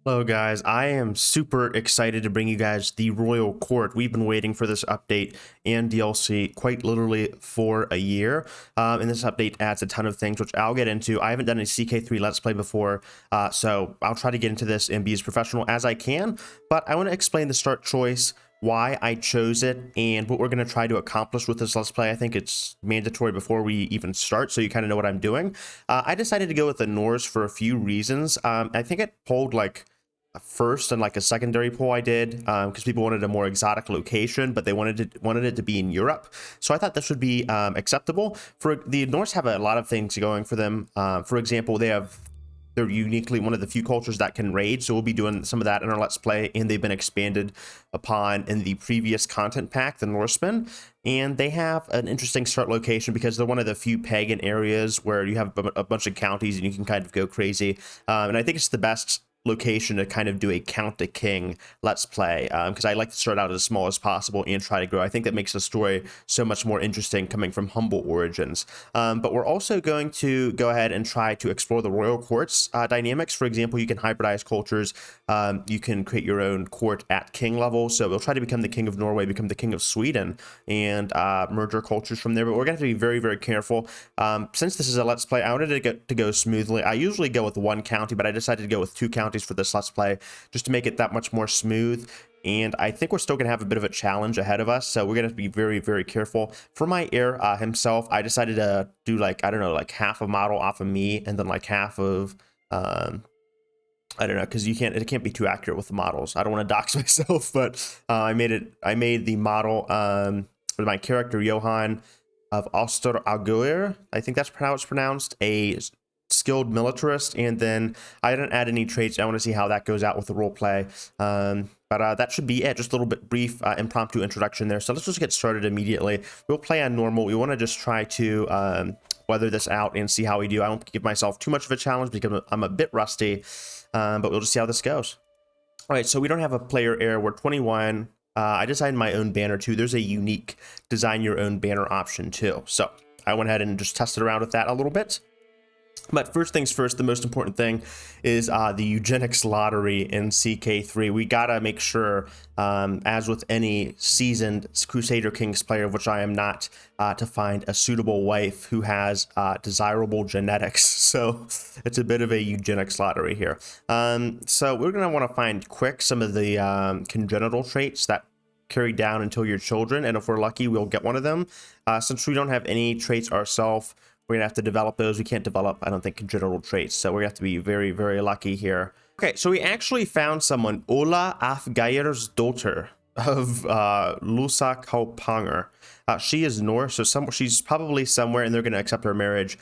Hello guys, I am super excited to bring you guys the Royal Court. We've been waiting for this update and DLC quite literally for a year. And this update adds a ton of things, which I'll get into. I haven't done a CK3 Let's Play before, so I'll try to get into this and be as professional as I can. But I want to explain the start choice, why I chose it, and what we're going to try to accomplish with this Let's Play. I think it's mandatory before we even start, so you kind of know what I'm doing. I decided to go with the Norse for a few reasons. I think it pulled like a first and like a secondary poll I did because people wanted a more exotic location, but they wanted it to be in Europe. So I thought this would be acceptable. For the Norse have a lot of things going for them. For example, they're uniquely one of the few cultures that can raid, so we'll be doing some of that in our Let's Play, and they've been expanded upon in the previous content pack, the Norsemen, and they have an interesting start location because they're one of the few pagan areas where you have a bunch of counties and you can kind of go crazy, and I think it's the best location to kind of do a count the king let's play because I like to start out as small as possible and try to grow. I think that makes the story so much more interesting coming from humble origins. But we're also going to go ahead and try to explore the royal courts dynamics. For example, you can hybridize cultures. You can create your own court at king level. So we'll try to become the king of Norway, become the king of Sweden, and merge our cultures from there. But we're going to have to be very, very careful. Since this is a let's play, I wanted it to go smoothly. I usually go with one county, but I decided to go with two counties for this let's play just to make it that much more smooth. And I think we're still gonna have a bit of a challenge ahead of us, so we're gonna be very, very careful. For my heir himself, I decided to do like, I don't know, like half a model off of me and then like half of I don't know, because it can't be too accurate with the models. I don't want to dox myself, but I made the model for my character Johan of Oster Augur. I think that's how it's pronounced, a skilled militarist, and then I didn't add any traits. I want to see how that goes out with the role play. But that should be it. Just a little bit brief impromptu introduction there. So let's just get started immediately. We'll play on normal. We want to just try to weather this out and see how we do. I don't give myself too much of a challenge because I'm a bit rusty, but we'll just see how this goes. All right, so we don't have a player error. We're 21. I designed my own banner too. There's a unique design your own banner option too. So I went ahead and just tested around with that a little bit. But first things first, the most important thing is the eugenics lottery in CK3. We gotta make sure, as with any seasoned Crusader Kings player, which I am not, to find a suitable wife who has desirable genetics. So it's a bit of a eugenics lottery here. So we're gonna want to find quick some of the congenital traits that carry down until your children, and if we're lucky, we'll get one of them. Since we don't have any traits ourselves, we're gonna have to develop those. We can't develop, I don't think, congenital traits, so we're gonna have to be very, very lucky here. Okay, so we actually found someone, Ola Afgeir's daughter of Lusa Kaupanger. She is Norse, so she's probably somewhere, and they're gonna accept her marriage.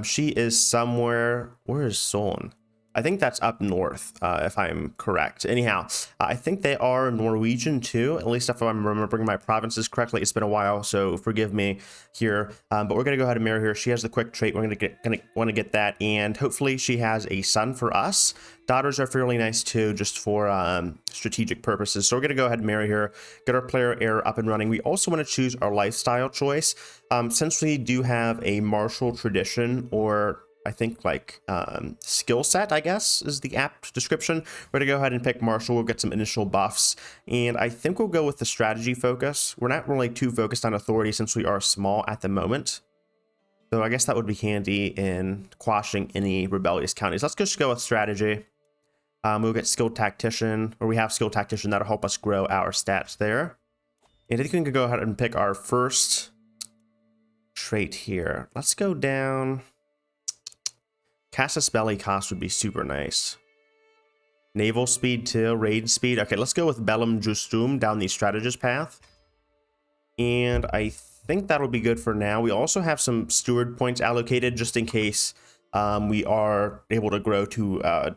She is somewhere. Where is Son? I think that's up north, if I'm correct. Anyhow, I think they are Norwegian too, at least if I'm remembering my provinces correctly. It's been a while, so forgive me here. But we're gonna go ahead and marry her. She has the quick trait. We're gonna want to get that, and hopefully she has a son for us. Daughters are fairly nice too, just for strategic purposes. So we're gonna go ahead and marry her, get our player heir up and running. We also want to choose our lifestyle choice. Since we do have a martial tradition, or I think like skill set, I guess is the apt description. We're gonna go ahead and pick martial. We'll get some initial buffs, and I think we'll go with the strategy focus. We're not really too focused on authority since we are small at the moment, so I guess that would be handy in quashing any rebellious counties. Let's just go with strategy. We'll get skilled tactician, or we have skilled tactician. That'll help us grow our stats there. And I think we can go ahead and pick our first trait here. Let's go down. Casus Belli cost would be super nice. Naval speed too, raid speed. Okay, let's go with Bellum Justum down the strategist path. And I think that'll be good for now. We also have some steward points allocated just in case we are able to grow to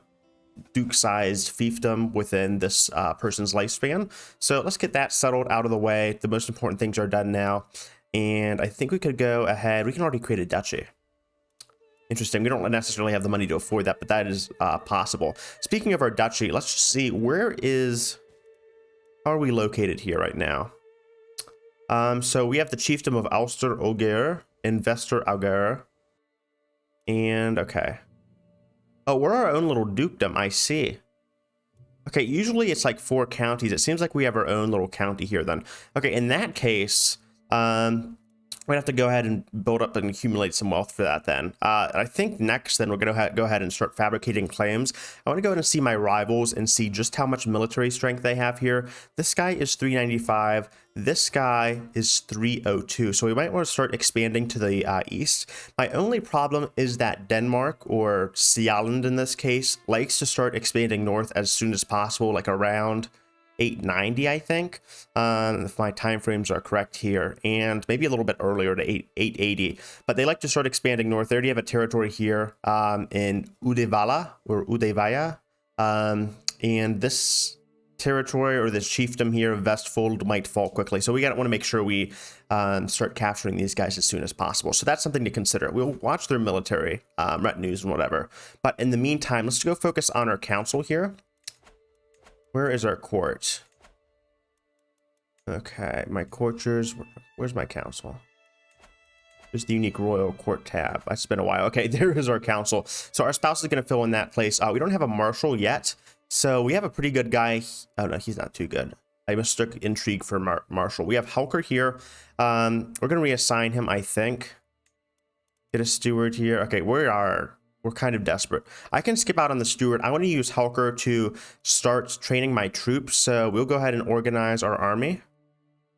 Duke-sized fiefdom within this person's lifespan. So let's get that settled out of the way. The most important things are done now. And I think we could go ahead. We can already create a duchy. Interesting. We don't necessarily have the money to afford that, but that is possible. Speaking of our duchy, let's just see, how are we located here right now? So we have the chiefdom of Ulster Augur, Investor Augur, and okay. Oh, we're our own little dukedom, I see. Okay, usually it's like 4 counties. It seems like we have our own little county here then. Okay, in that case, we're gonna have to go ahead and build up and accumulate some wealth for that then. I think next then we're gonna go ahead and start fabricating claims. I want to go ahead and see my rivals and see just how much military strength they have here. This guy is 395. This guy is 302. So we might want to start expanding to the east. My only problem is that Denmark, or Sealand in this case, likes to start expanding north as soon as possible, like around 890, I think, if my time frames are correct here, and maybe a little bit earlier to 880. But they like to start expanding north. They already have a territory here in Udevala or Udevaya, and this territory or this chiefdom here of Vestfold might fall quickly. So we want to make sure we start capturing these guys as soon as possible. So that's something to consider. We'll watch their military retinues and whatever. But in the meantime, let's go focus on our council here. Where is our court? Okay, my courtiers. Where's my council? There's the unique royal court tab. It's been a while. Okay, there is our council. So our spouse is going to fill in that place. We don't have a marshal yet. So we have a pretty good guy. Oh, no, he's not too good. I mistook intrigue for marshal. We have Helker here. We're going to reassign him, I think. Get a steward here. Okay, we're kind of desperate. I can skip out on the steward. I want to use Helker to start training my troops. So we'll go ahead and organize our army.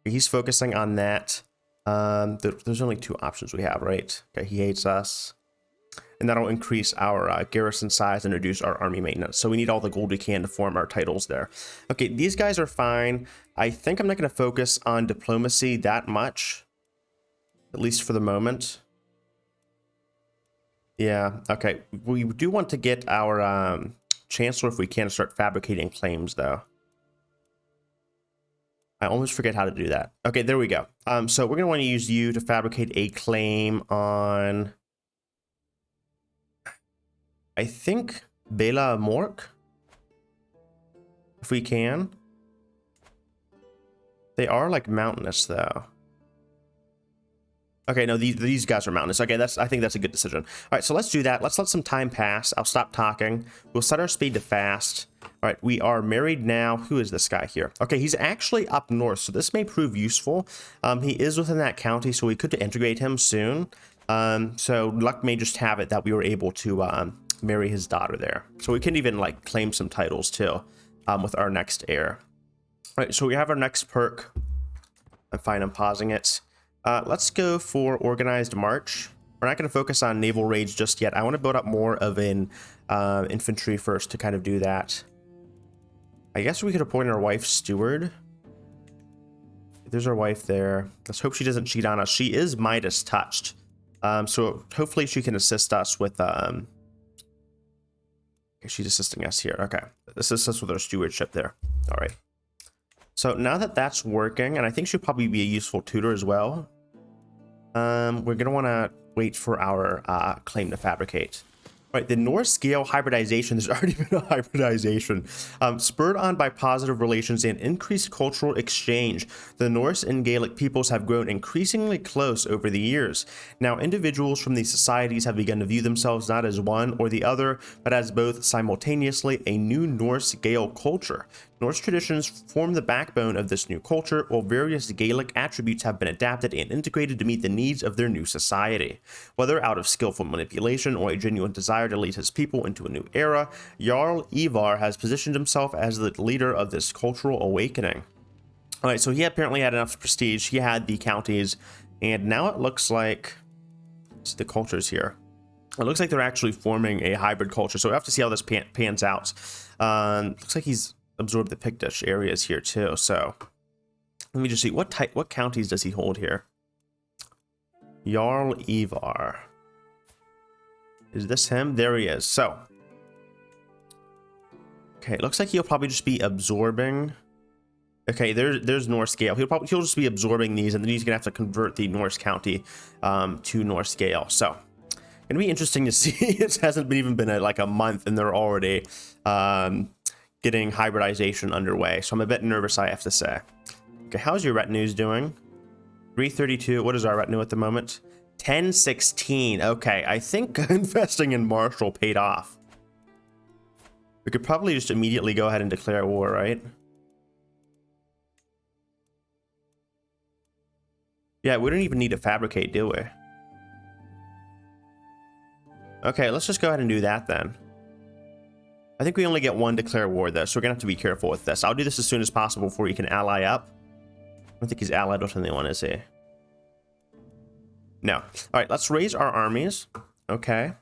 He's focusing on that. There's only 2 options we have, right? Okay, he hates us. And that'll increase our garrison size and reduce our army maintenance. So we need all the gold we can to form our titles there. Okay, these guys are fine. I think I'm not going to focus on diplomacy that much, at least for the moment. Yeah, okay. We do want to get our chancellor, if we can, start fabricating claims, though. I almost forget how to do that. Okay, there we go. So we're going to want to use you to fabricate a claim on, I think, Bela Mork, if we can. They are like mountainous, though. Okay, no, these guys are mountainous. Okay, I think that's a good decision. All right, so let's do that. Let's let some time pass. I'll stop talking. We'll set our speed to fast. All right, we are married now. Who is this guy here? Okay, he's actually up north, so this may prove useful. He is within that county, so we could integrate him soon. So luck may just have it that we were able to marry his daughter there. So we can even like claim some titles too with our next heir. All right, so we have our next perk. I'm fine, I'm pausing it. Let's go for organized march. We're not going to focus on naval raids just yet. I want to build up more of an infantry first to kind of do that. I guess we could appoint our wife steward. There's our wife there. Let's hope she doesn't cheat on us. She is Midas touched. So hopefully she can assist us with... Okay, she's assisting us here. Okay. Assist us with our stewardship there. All right. So now that that's working, and I think she'll probably be a useful tutor as well, we're going to want to wait for our claim to fabricate. All right, the Norse scale hybridization, there's already been a hybridization. Spurred on by positive relations and increased cultural exchange, the Norse and Gaelic peoples have grown increasingly close over the years. Now, individuals from these societies have begun to view themselves not as one or the other, but as both simultaneously a new Norse Gael culture. Norse traditions form the backbone of this new culture, while various Gaelic attributes have been adapted and integrated to meet the needs of their new society. Whether out of skillful manipulation or a genuine desire to lead his people into a new era, Jarl Ivar has positioned himself as the leader of this cultural awakening. All right, so he apparently had enough prestige. He had the counties, and now it looks like the cultures here. It looks like they're actually forming a hybrid culture, so we have to see how this pans out. Looks like he's absorb the Pictish areas here too. So let me just see what counties does he hold here. Jarl Ivar. Is this him? There he is. So okay, it looks like he'll probably just be absorbing. Okay, there's Norse Gael. He'll just be absorbing these, and then he's gonna have to convert the Norse county to Norse Gael. So gonna be interesting to see. It hasn't even been like a month, and they're already getting hybridization underway, so I'm a bit nervous, I have to say. Okay, how's your retinues doing? 332. What is our retinue at the moment? 1016. Okay, I think investing in Marshall paid off. We could probably just immediately go ahead and declare war, right? Yeah, we don't even need to fabricate, do we? Okay, let's just go ahead and do that then. I think we only get one declare war though, so we're gonna have to be careful with this. I'll do this as soon as possible before you can ally up. I don't think he's allied with anyone, is he? No. All right, let's raise our armies. Okay.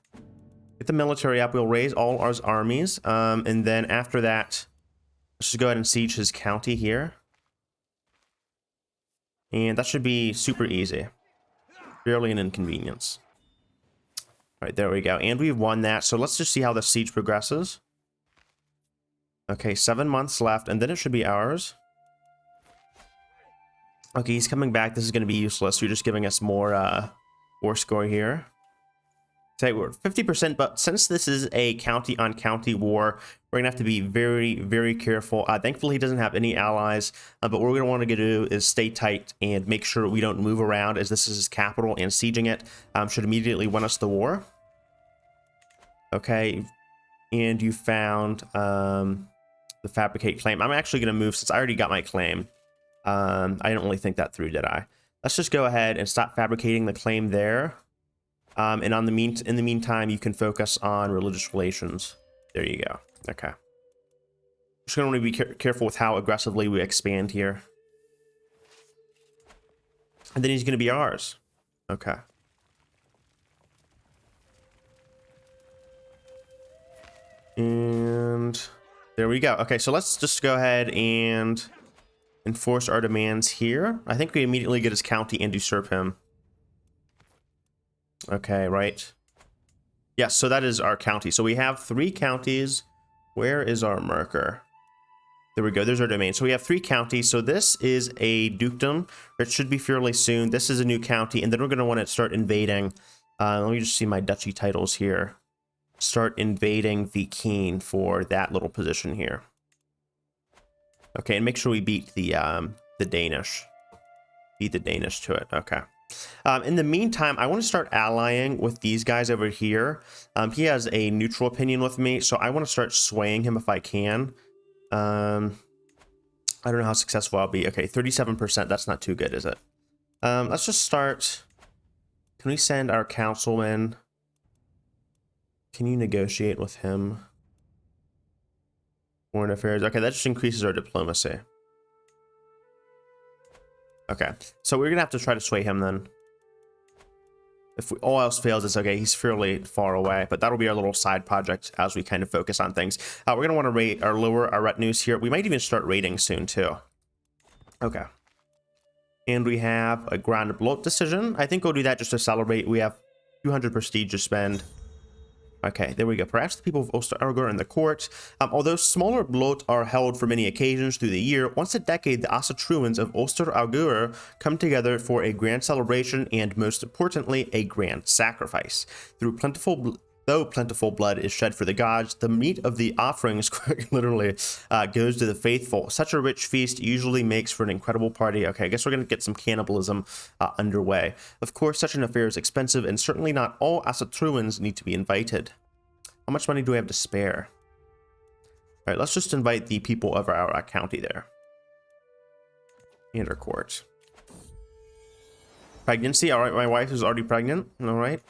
Get the military up. We'll raise all our armies. And then after that, let's just go ahead and siege his county here. And that should be super easy. Barely an inconvenience. All right, there we go. And we've won that. So let's just see how the siege progresses. Okay, 7 months left, and then it should be ours. Okay, he's coming back. This is going to be useless. You're just giving us more war score here. Say we're 50%, but since this is a county-on-county war, we're going to have to be very, very careful. Thankfully, he doesn't have any allies, but what we're going to want to do is stay tight and make sure we don't move around, as this is his capital, and sieging it should immediately win us the war. Okay, and you found the fabricate claim. I'm actually going to move, since I already got my claim. I didn't really think that through, did I? Let's just go ahead and stop fabricating the claim there. And in the meantime, you can focus on religious relations. There you go. Okay. Just going to be careful with how aggressively we expand here. And then he's going to be ours. Okay. And there we go. Okay, so let's just go ahead and enforce our demands here. I think we immediately get his county and usurp him. Okay, right. Yes, so that is our county. So we have 3 counties. Where is our marker? There we go. There's our domain. So we have 3 counties. So this is a dukedom. It should be fairly soon. This is a new county. And then we're going to want to start invading. Let me just see my duchy titles here. Start invading the king for that little position here. Okay, and make sure we beat the Danish. Beat the Danish to it. Okay. In the meantime, I want to start allying with these guys over here. He has a neutral opinion with me, so I want to start swaying him if I can. I don't know how successful I'll be. Okay, 37%. That's not too good, is it? Let's just start. Can we send our councilman? Can you negotiate with him? Foreign affairs. Okay, that just increases our diplomacy. Okay, so we're gonna have to try to sway him then. If all else fails, it's okay. He's fairly far away, but that'll be our little side project as we kind of focus on things. We're gonna want to rate or lower our retinues here. We might even start raiding soon too. Okay. And we have a Grand Bloat decision. I think we'll do that just to celebrate. We have 200 prestige to spend. Okay, there we go. Perhaps the people of Oster-Argur are in the court. Although smaller bloat are held for many occasions through the year, once a decade the Asatruans of Oster-Argur come together for a grand celebration and, most importantly, a grand sacrifice. Though plentiful blood is shed for the gods, the meat of the offerings literally goes to the faithful. Such a rich feast usually makes for an incredible party. Okay, I guess we're going to get some cannibalism underway. Of course, such an affair is expensive, and certainly not all Asatruans need to be invited. How much money do we have to spare? All right, let's just invite the people of our county there. And our court. Pregnancy. All right, my wife is already pregnant. All right.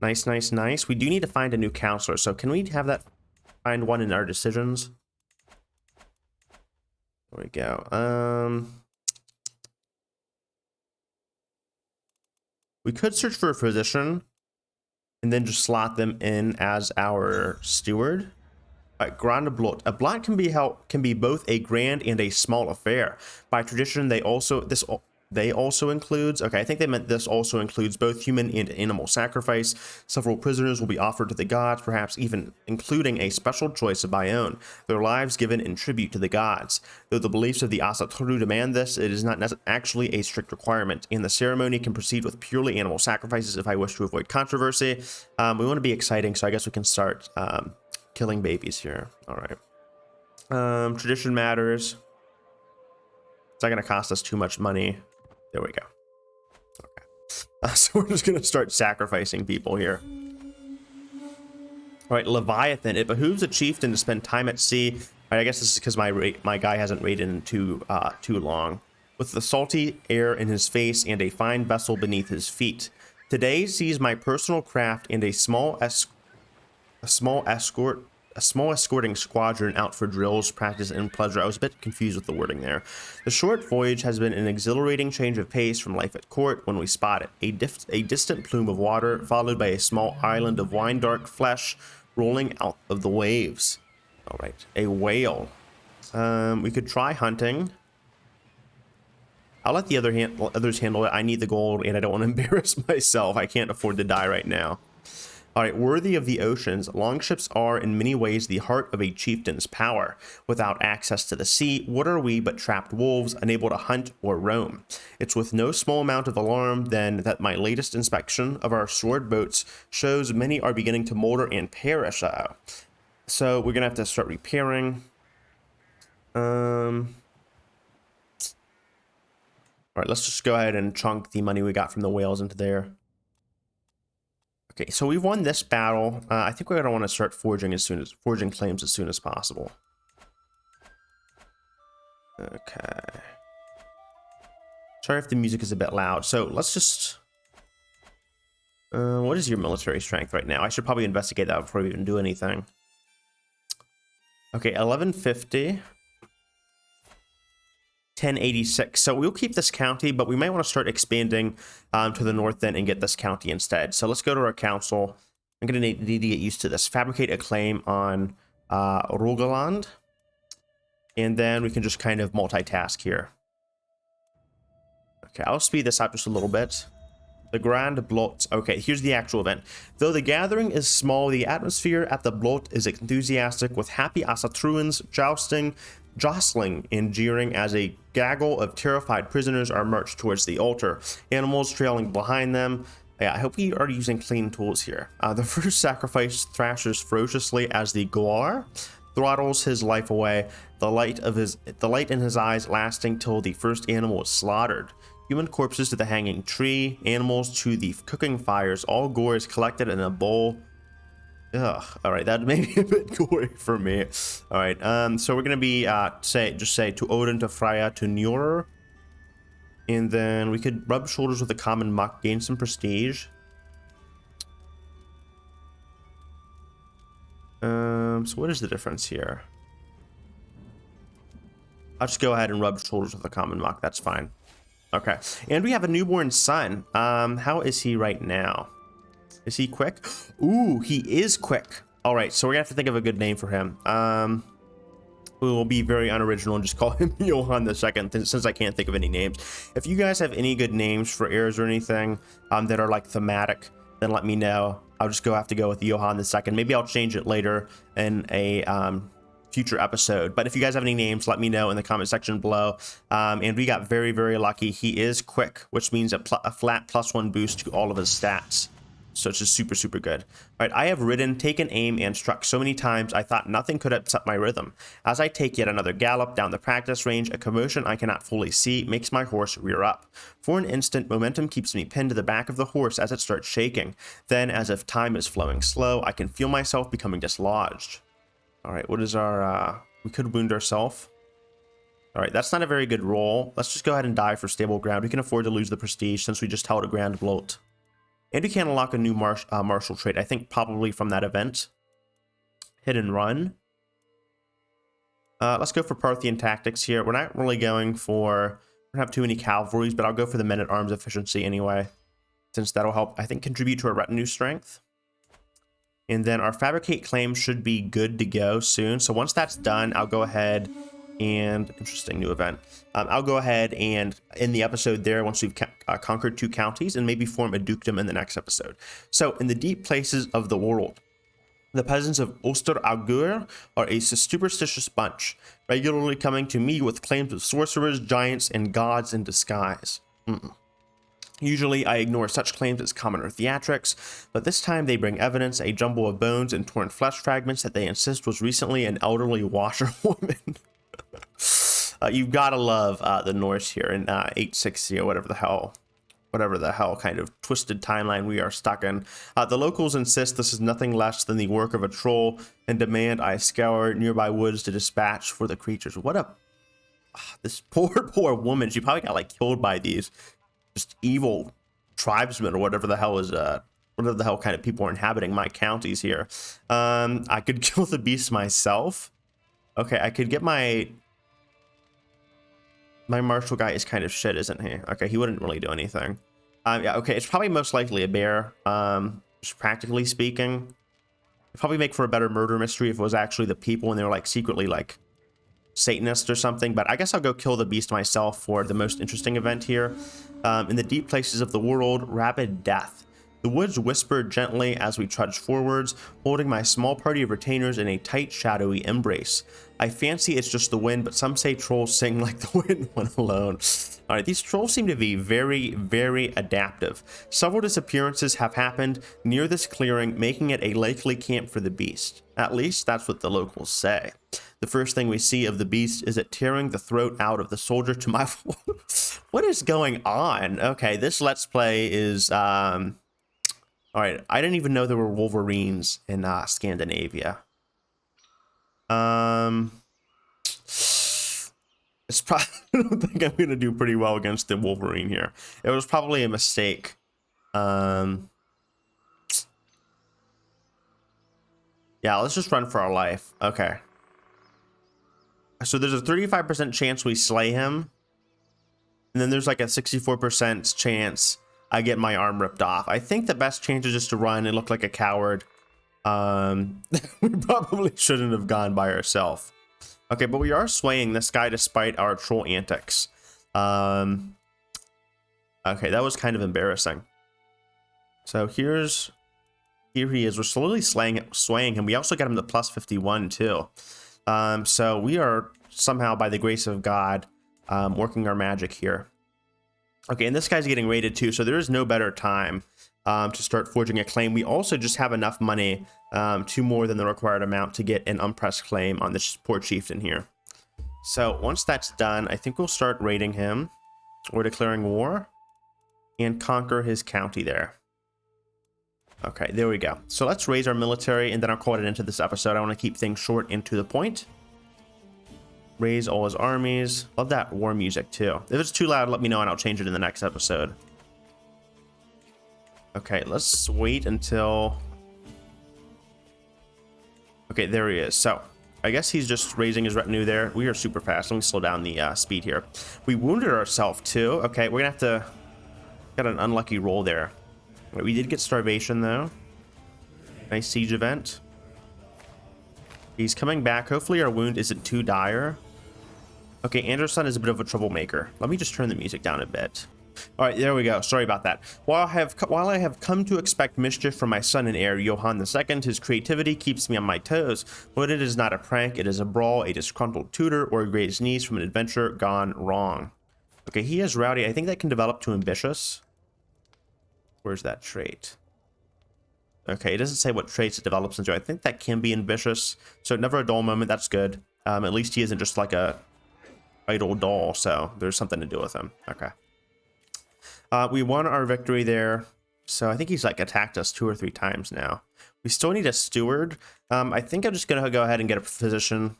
Nice, nice, nice. We do need to find a new counselor. So can we have that find one in our decisions? There we go. We could search for a physician and then just slot them in as our steward. Grand Blot. A blot can be both a grand and a small affair. By tradition, they also includes, okay, I think they meant this also includes both human and animal sacrifice. Several prisoners will be offered to the gods, perhaps even including a special choice of my own, their lives given in tribute to the gods. Though the beliefs of the Asatru demand this, it is not actually a strict requirement, and the ceremony can proceed with purely animal sacrifices if I wish to avoid controversy. We want to be exciting, so I guess we can start killing babies here. All right. Tradition matters. It's not going to cost us too much money. There we go. Okay. So we're just going to start sacrificing people here. All right, Leviathan. It behooves a chieftain to spend time at sea. All right, I guess this is because my guy hasn't raided in too long. With the salty air in his face and a fine vessel beneath his feet. Today sees my personal craft and a small escorting squadron out for drills, practice, and pleasure. I was a bit confused with the wording there. The short voyage has been an exhilarating change of pace from life at court when we spot it. A distant plume of water, followed by a small island of wine-dark flesh rolling out of the waves. All right, a whale. We could try hunting. I'll let the others handle it. I need the gold, and I don't want to embarrass myself. I can't afford to die right now. All right, worthy of the oceans, longships are in many ways the heart of a chieftain's power. Without access to the sea, what are we but trapped wolves, unable to hunt or roam? It's with no small amount of alarm, then, that my latest inspection of our sword boats shows many are beginning to molder and perish. So we're going to have to start repairing. All right, let's just go ahead and chunk the money we got from the whales into there. Okay, so we've won this battle. I think we're going to want to start forging claims as soon as possible. Okay. Sorry if the music is a bit loud. So let's just... what is your military strength right now? I should probably investigate that before we even do anything. Okay, 1150. 1086. So we'll keep this county, but we might want to start expanding to the north then and get this county instead. So let's go to our council. I'm going to need to get used to this. Fabricate a claim on Rogaland. And then we can just kind of multitask here. Okay, I'll speed this up just a little bit. The Grand Blot. Okay, here's the actual event. Though the gathering is small, the atmosphere at the Blot is enthusiastic, with happy Asatruans jostling and jeering as a gaggle of terrified prisoners are marched towards the altar, animals trailing behind them. Yeah, I hope we are using clean tools here. The first sacrifice thrashes ferociously as the Goar throttles his life away, the light in his eyes lasting till the first animal is slaughtered. Human corpses to the hanging tree, animals to the cooking fires, all gore is collected in a bowl. Ugh, all right, that may be a bit gory for me. All right, so we're gonna be just say to Odin, to Freya, to Njord, and then we could rub shoulders with the common muck, gain some prestige. So what is the difference here? I'll just go ahead and rub shoulders with the common muck. That's fine. Okay, and we have a newborn son. How is he right now? Is he quick? Ooh, he is quick. All right, so we're gonna have to think of a good name for him. We will be very unoriginal and just call him Johan the Second, since I can't think of any names. If you guys have any good names for heirs or anything that are like thematic, then let me know. I'll just have to go with Johan the Second. Maybe I'll change it later in a future episode. But if you guys have any names, let me know in the comment section below. And we got very, very lucky. He is quick, which means a flat +1 boost to all of his stats. So it's just super, super good. All right, I have ridden, taken aim, and struck so many times I thought nothing could upset my rhythm. As I take yet another gallop down the practice range, a commotion I cannot fully see makes my horse rear up. For an instant, momentum keeps me pinned to the back of the horse as it starts shaking. Then, as if time is flowing slow, I can feel myself becoming dislodged. All right, what is our... we could wound ourselves. All right, that's not a very good roll. Let's just go ahead and die for stable ground. We can afford to lose the prestige since we just held a Grand Bloat. And we can unlock a new martial trait, I think probably from that event. Hit and run. Let's go for Parthian tactics here. We're not really going for... we don't have too many cavalries, but I'll go for the men-at-arms efficiency anyway, since that'll help, I think, contribute to our retinue strength. And then our fabricate claim should be good to go soon. So once that's done, I'll go ahead and... interesting new event. I'll go ahead and end the episode there once we've conquered 2 counties and maybe form a dukedom in the next episode. So in the deep places of the world, the peasants of Oster Augur are a superstitious bunch, regularly coming to me with claims of sorcerers, giants, and gods in disguise. Usually, I ignore such claims as commoner theatrics, but this time they bring evidence, a jumble of bones and torn flesh fragments that they insist was recently an elderly washerwoman. You've got to love the Norse here in 860 or whatever the hell. whatever the hell kind of twisted timeline we are stuck in. The locals insist this is nothing less than the work of a troll and demand I scour nearby woods to dispatch for the creatures. What a... this poor woman. She probably got like killed by these just evil tribesmen or whatever the hell is whatever the hell kind of people are inhabiting my counties here. I could kill the beast myself. Okay, I could get my martial guy is kind of shit, isn't he? Okay, he wouldn't really do anything. Yeah, okay, it's probably most likely a bear. Just practically speaking, it'd probably make for a better murder mystery if it was actually the people and they were like secretly like Satanists or something. But I guess I'll go kill the beast myself for the most interesting event here. In the deep places of the world, rapid death. The woods whispered gently as we trudged forwards, holding my small party of retainers in a tight, shadowy embrace. I fancy it's just the wind, but some say trolls sing like the wind when alone. All right, these trolls seem to be very, very adaptive. Several disappearances have happened near this clearing, making it a likely camp for the beast. At least that's what the locals say. The first thing we see of the beast is it tearing the throat out of the soldier to my... What is going on? Okay, this Let's Play is... All right, I didn't even know there were wolverines in Scandinavia. It's probably... I don't think I'm gonna do pretty well against the wolverine here. It was probably a mistake. Yeah, let's just run for our life. Okay. So there's a 35% chance we slay him. And then there's like a 64% chance I get my arm ripped off. I think the best chance is just to run and look like a coward. We probably shouldn't have gone by ourselves. Okay, but we are swaying this guy despite our troll antics. Okay, that was kind of embarrassing. So here he is. We're slowly swaying him. We also got him to plus 51 too. So we are somehow, by the grace of God, working our magic here. Okay, and this guy's getting raided too, so there is no better time to start forging a claim. We also just have enough money, to more than the required amount to get an unpressed claim on this poor chieftain here. So once that's done, I think we'll start raiding him or declaring war and conquer his county there. Okay, there we go. So let's raise our military and then I'll call it into this episode. I want to keep things short and to the point. Raise all his armies. Love that war music too. If it's too loud, let me know and I'll change it in the next episode. Okay, let's wait until... Okay, there he is. So, I guess he's just raising his retinue there. We are super fast. Let me slow down the speed here. We wounded ourselves too. Okay, we're gonna have to... Got an unlucky roll there. We did get starvation though. Nice siege event. He's coming back. Hopefully our wound isn't too dire. Okay, Anderson is a bit of a troublemaker. Let me just turn the music down a bit. All right, there we go. Sorry about that. While I have come to expect mischief from my son and heir, Johann II, his creativity keeps me on my toes. But it is not a prank. It is a brawl, a disgruntled tutor, or a grazed niece from an adventure gone wrong. Okay, he is rowdy. I think that can develop to ambitious. Where's that trait? Okay, it doesn't say what traits it develops into. I think that can be ambitious. So never a dull moment. That's good. At least he isn't just like a idle doll. So there's something to do with him. Okay. We won our victory there. So I think he's like attacked us 2 or 3 times now. We still need a steward. I think I'm just going to go ahead and get a physician.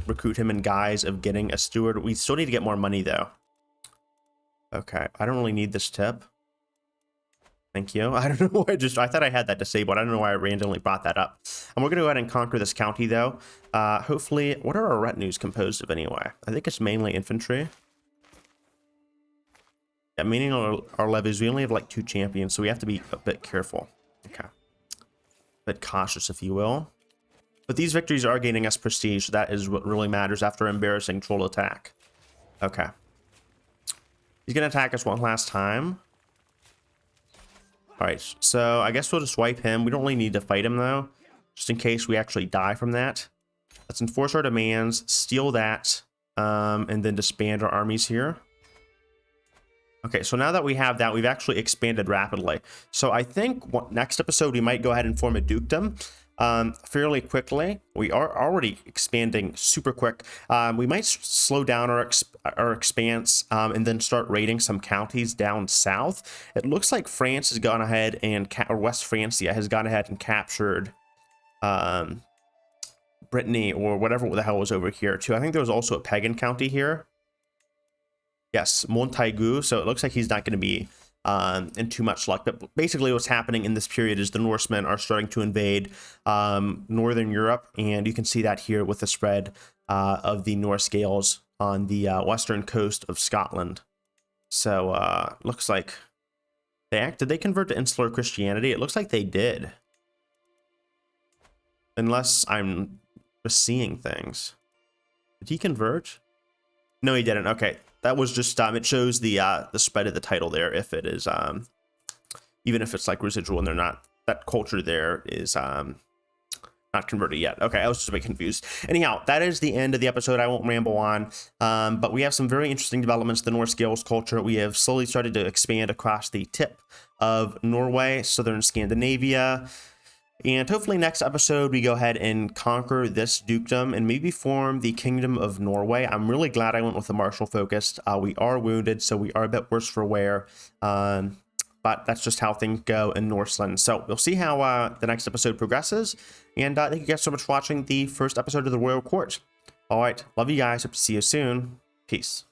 Recruit him in guise of getting a steward. We still need to get more money though. Okay. I don't really need this tip. Thank you. I don't know why I thought I had that disabled. I don't know why I randomly brought that up. And we're going to go ahead and conquer this county though. Hopefully, what are our retinues composed of anyway? I think it's mainly infantry. Yeah, meaning our levies, we only have like 2 champions, so we have to be a bit careful. Okay. A bit cautious, if you will. But these victories are gaining us prestige, so that is what really matters after embarrassing troll attack. Okay. He's going to attack us one last time. Alright, so I guess we'll just wipe him. We don't really need to fight him, though. Just in case we actually die from that. Let's enforce our demands, steal that, and then disband our armies here. Okay, so now that we have that, we've actually expanded rapidly. So I think next episode, we might go ahead and form a dukedom. fairly quickly. We are already expanding super quick. We might slow down our expanse and then start raiding some counties down south. It looks like France has gone ahead and or West Francia has gone ahead and captured Brittany or whatever the hell was over here too. I think there was also a pagan county here. Yes, Montaigu. So it looks like he's not going to be in too much luck. But basically what's happening in this period is the Norsemen are starting to invade Northern Europe. And you can see that here with the spread of the Norse Gaels on the western coast of Scotland. So looks like did they convert to insular Christianity? It looks like they did. Unless I'm just seeing things. Did he convert? No, he didn't. Okay, that was just it shows the spread of the title there. If it is even if it's like residual and they're not, that culture there is not converted yet. Okay, I was just a bit confused. Anyhow, that is the end of the episode. I won't ramble on, but we have some very interesting developments. The Norse Gaels culture, we have slowly started to expand across the tip of Norway, southern Scandinavia. And hopefully next episode, we go ahead and conquer this dukedom and maybe form the Kingdom of Norway. I'm really glad I went with the martial focused. We are wounded, so we are a bit worse for wear. But that's just how things go in Norseland. So we'll see how the next episode progresses. And thank you guys so much for watching the first episode of the Royal Court. All right, love you guys. Hope to see you soon. Peace.